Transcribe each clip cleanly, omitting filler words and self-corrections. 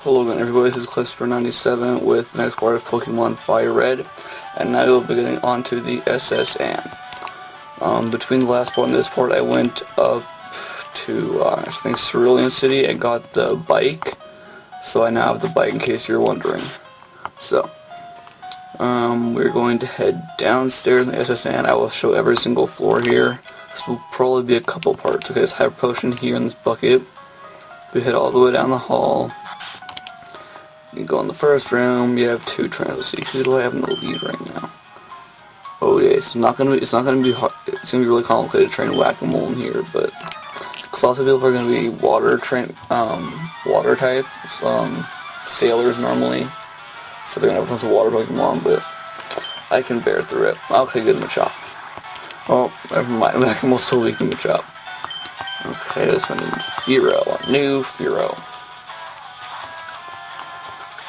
Hello again everybody, this is Clipper97 with the next part of Pokemon Fire Red, and now we'll be getting on to the S.S.Anne. Between the last part and this part I went up to, I think Cerulean City and got the bike, so I now have the bike in case you're wondering. So, we're going to head downstairs in the S.S.Anne. I will show every single floor here. This will probably be a couple parts. Okay, there's Hyper Potion here in this bucket. We head all the way down the hall. You go in the first room. You have two trainers. Let's see, who do I have in the lead right now? Oh yeah, it's not gonna be hard. It's gonna be really complicated to train Whack-A-Mole in here, but because lots of people are gonna be water type, sailors normally, so they're gonna have tons of water Pokemon, but I can bear through it. Okay, good Machop. Oh, never mind. Whack-A-Mole's still weak in Machop. Okay, this one is Fearow. New Fearow.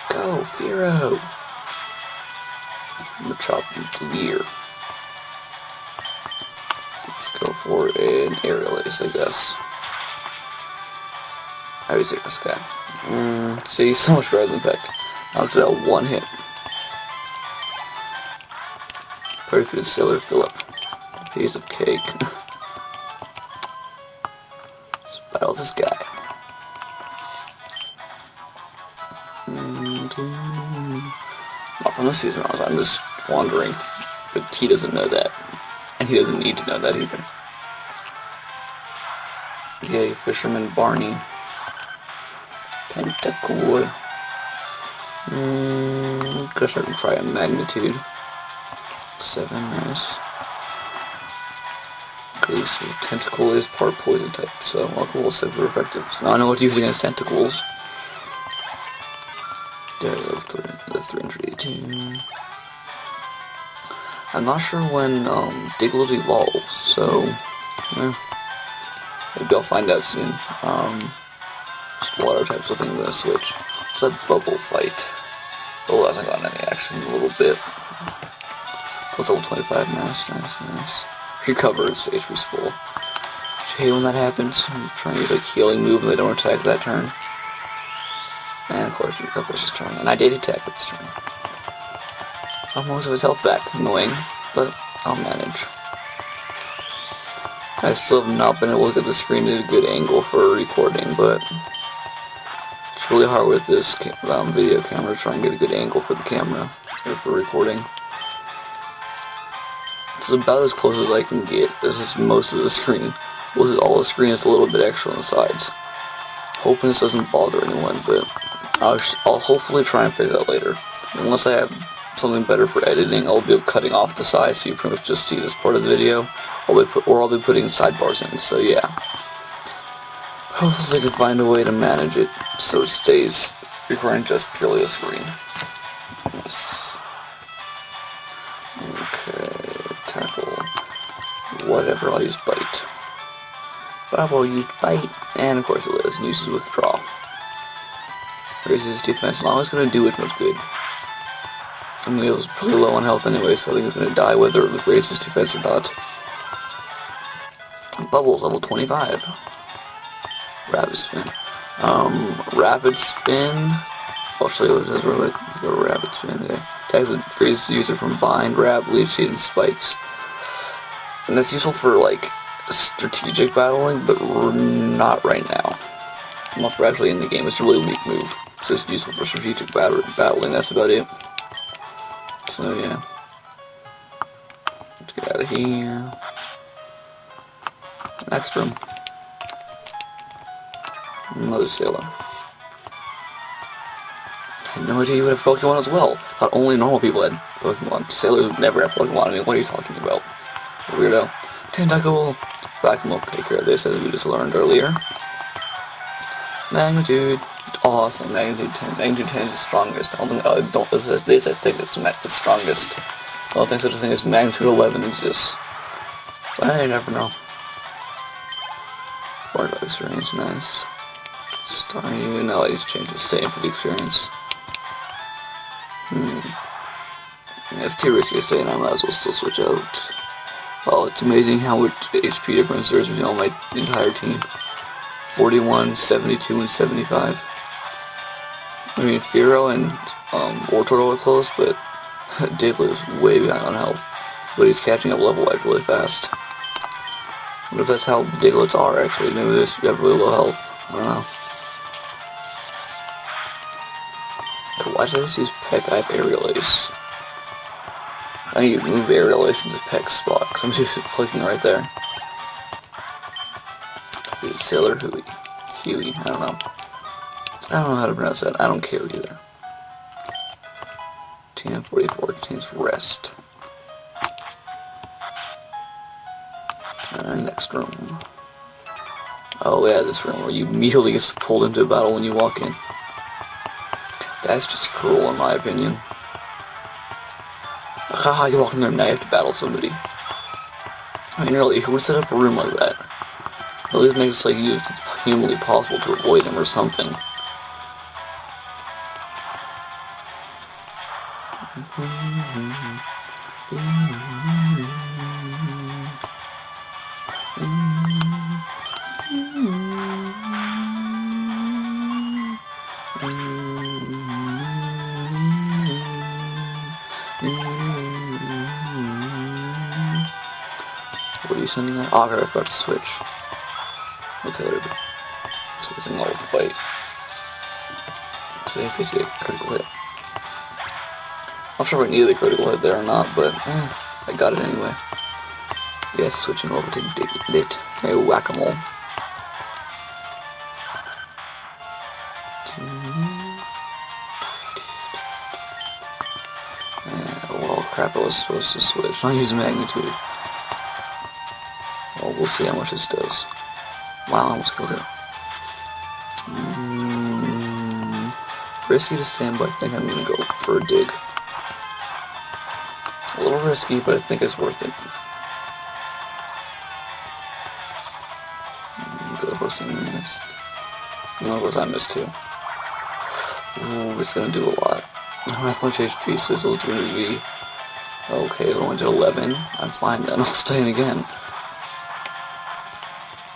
Go, Fearow! Machop and Clear. Let's go for an Aerial Ace, I guess. I always say this guy. See, so much better than Peck. Knocked it out one hit. Perfect Sailor Phillip. A piece of cake. Let's battle this guy. Not from the season rounds, I'm just wandering. But he doesn't know that. And he doesn't need to know that either. Yay, Fisherman Barney. Tentacool. Guess I can try a Magnitude. 7, nice. Because Tentacool is part poison type, so Alcohol is super effective. So now I know what to use against Tentacools. There we go, the 318. I'm not sure when Diglett evolves, so maybe I'll find out soon. Just water types, I think I'm gonna switch. So that Bubble Fight. Oh, hasn't gotten any action in a little bit. Plus level 25, nice. Recovers, HP's full. I hate when that happens. I'm trying to use like healing move and they don't attack that turn. And of course, he recovers his turn, and I did attack at this turn. Most of his health back, annoying, but I'll manage. I still have not been able to look at the screen at a good angle for recording, but it's really hard with this video camera to try and get a good angle for the camera, or for recording. It's about as close as I can get. This is most of the screen. This is all the screen, is a little bit extra on the sides. Hoping this doesn't bother anyone, but I'll hopefully try and figure that later. Unless I have something better for editing, I'll be cutting off the sides so you pretty much just see this part of the video. Or I'll be putting sidebars in, so yeah. Hopefully I can find a way to manage it so it stays recording just purely a screen. Yes. Okay, tackle. Whatever, I'll use Bite. But I will use Bite, and of course it lives and uses Withdraw. Raises his defense, and all it's going to do is much good. I mean, it was pretty low on health anyway, so I think it's going to die whether it raises defense or not. Bubbles, level 25. Rapid Spin. Rapid Spin. I'll show you what it does real quick. Go to Rapid Spin, okay. Attacks the freezes the user from Bind, Wrap, Leech Seed, and Spikes. And that's useful for, like, strategic battling, but not right now. Not for actually in the game. It's a really weak move. It's just useful for strategic battling, that's about it. So yeah. Let's get out of here. Next room. Another Sailor. I had no idea you would have Pokemon as well. Not only normal people had Pokemon. Sailors never have Pokemon. I mean, what are you talking about? Weirdo. Tentacool. Whack-A-Mole, take care of this as we just learned earlier. Magnitude. Awesome, Magnitude 10. Magnitude 10 is the strongest. I think it's the strongest. I don't think such a thing as Magnitude 11 exists. But I never know. 45 experience, nice. Staryu, no, I just changed the same for the experience. Yeah, it's too risky to stay in, I might as well still switch out. Oh, it's amazing how much HP difference there is between all my entire team. 41, 72, and 75. I mean, Firo and War Turtle are close, but Diglett is way behind on health. But he's catching up level-wise really fast. I wonder if that's how Digletts are, actually. Maybe they just have really low health. I don't know. So why did I just use Peck? I have Aerial Ace. I need to move Aerial Ace into Peck's spot, because I'm just clicking right there. Defeated Sailor Huey. I don't know. I don't know how to pronounce that. I don't care either. TM44 contains rest. Next room. Oh yeah, this room where you immediately get pulled into a battle when you walk in. That's just cruel in my opinion. Haha, you walk in there and now you have to battle somebody. I mean really, who would set up a room like that? At least makes it like it's humanly possible to avoid him or something. What are you sending out? Oh, I forgot to switch. Okay, there we go. So it's an old bite. So basically a critical hit. I'm not sure if I needed the critical hit there or not, but I got it anyway. Yes, switching over to Diglett. Hey, whack-a-mole. Well, crap, I was supposed to switch. I'll use magnitude. Well, we'll see how much this does. Wow, I almost killed it. Risky to stand, but I think I'm gonna go for a dig. A little risky, but I think it's worth it. Go hosting missed. No, of course I missed too. Ooh, it's gonna do a lot. I don't have much HP, so this is gonna be okay. The one's at 11. I'm fine then. I'll stay in again.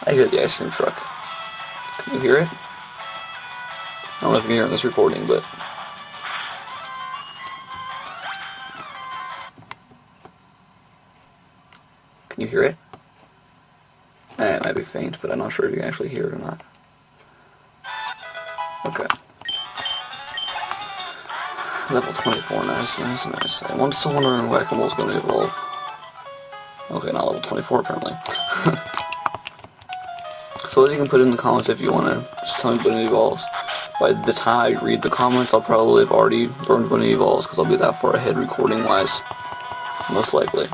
I hear the ice cream truck. Can you hear it? I don't know if you can hear it in this recording, but can you hear it? It might be faint, but I'm not sure if you can actually hear it or not. Okay. Level 24, nice. I'm still wondering when Whack-A-Mole's going to evolve. Okay, not level 24 apparently. So as you can put in the comments if you want to just tell me when it evolves. By the time I read the comments, I'll probably have already learned when it evolves, because I'll be that far ahead recording-wise. Most likely.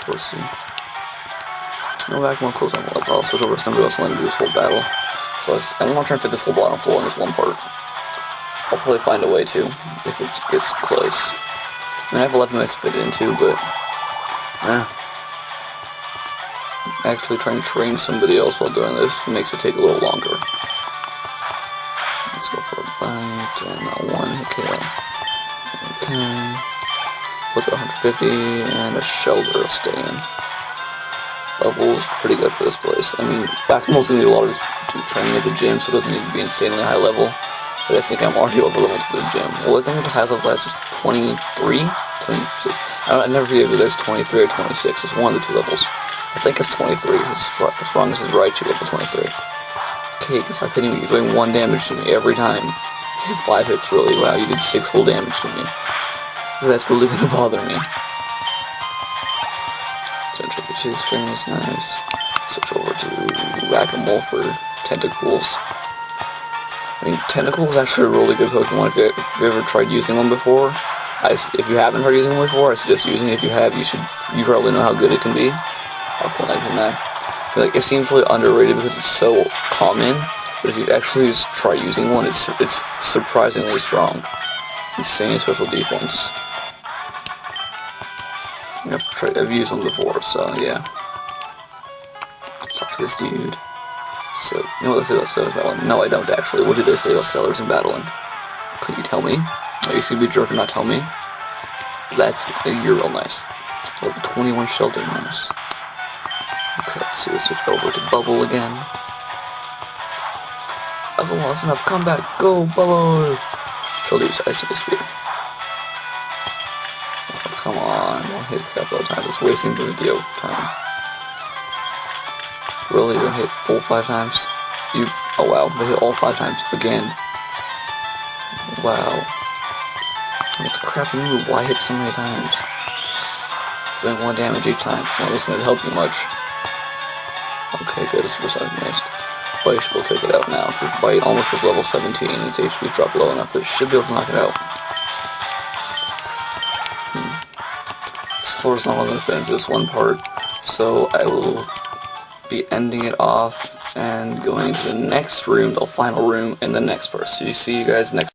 Let's see. No back more close on left. I'll switch over to somebody else and let me do this whole battle. So I'm not trying to fit this whole bottom floor in this one part. I'll probably find a way to, if it gets close. I mean, I have 11 minutes to fit it into, but actually trying to train somebody else while doing this makes it take a little longer. Let's go for a bite and a 1 hit KO. Okay. With 150 and a shelter will stay in. Level's pretty good for this place. I mean, Whack-A-Mole's gonna need a lot of training at the gym, so it doesn't need to be insanely high level. But I think I'm already over leveled for the gym. Well, I think the highest level is 23? 26. I never forget if it's 23 or 26. It's one of the two levels. I think it's 23. As strong as his Raichu level 23. Okay, because I'm hitting me. You're doing 1 damage to me every time. You hit 5 hits, really. Wow, you did 6 whole damage to me. That's really gonna bother me. So triple 2 experience, nice. Switch over to Whack-A-Mole for Tentacles. I mean, Tentacle is actually a really good Pokemon if you've ever tried using one before. If you haven't tried using one before, I suggest using it. If you have, you probably know how good it can be. How cool I can that. Like, it seems really underrated because it's so common, but if you actually just try using one, it's surprisingly strong. Insane special defense. I've used one before, so yeah. Let's talk to this dude. So, you know what they say about sailors battling? No, I don't actually. What do they say about sailors and battling? Could you tell me? Are you gonna be a jerk and not tell me? You're real nice. Level 21 shelter bonus. Okay, let's see, let's switch over to Bubble again. Bubble lost enough, come back, go Bubble! She'll use Icicle Spear. Oh, come on, don't hit a couple of times, it's wasting the video time. Really, you're gonna hit full 5 times? Oh wow, they hit all 5 times, again. Wow. It's a crappy move, why hit so many times? It's only 1 damage each time, so it's not gonna help you much. Okay, good, it's supposed to have missed. Bite should be able to take it out now. If Bite almost was level 17, its HP dropped low enough that it should be able to knock it out. This floor is not going to finish this one part, so I will be ending it off and going to the next room, the final room in the next part. So you see you guys next